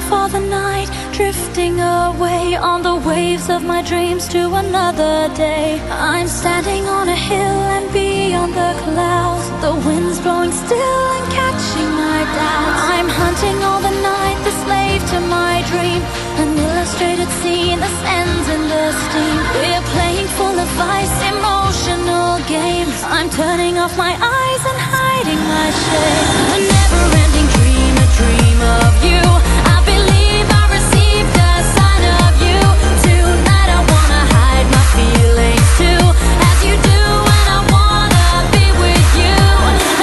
for the night, drifting away on the waves of my dreams to another day. I'm standing on a hill and beyond the clouds, the wind's blowing still and catching my doubts. I'm hunting all the night, the slave to my dream, an illustrated scene that ends in the steam. We're playing full of ice, emotional games. I'm turning off my eyes and hiding my shame. A never-ending dream, a dream of you. I believe I received a sign of you. Tonight I wanna hide my feelings too, as you do, and I wanna be with you.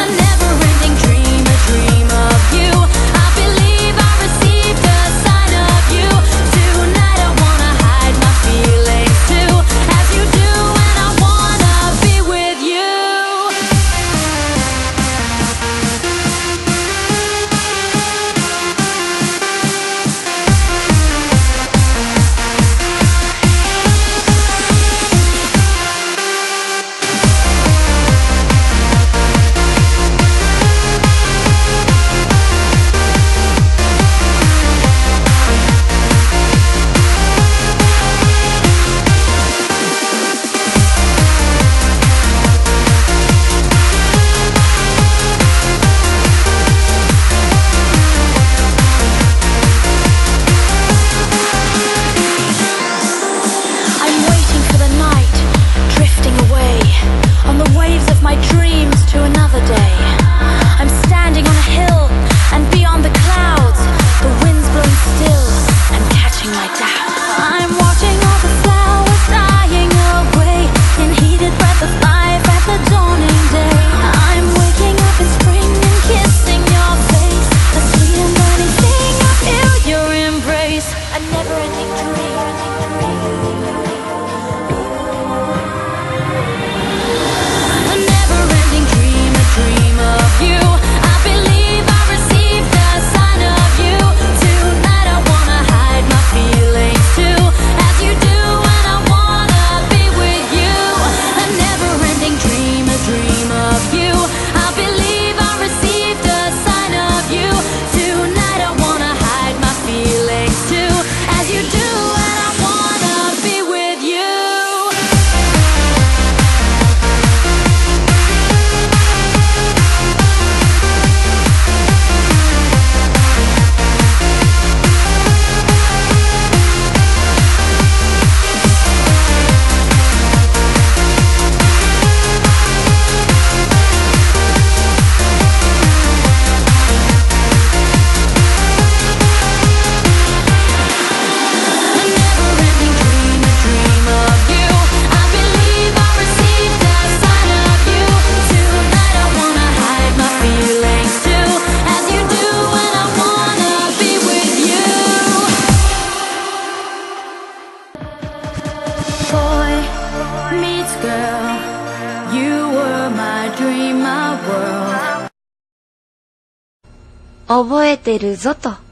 A never-ending dream, a dream of you. I believe I received a sign of you. Tonight I wanna hide my feelings too, as you do, and I wanna be with you. Boy meets girl, you were my dream, my world. 覚えてるぞと。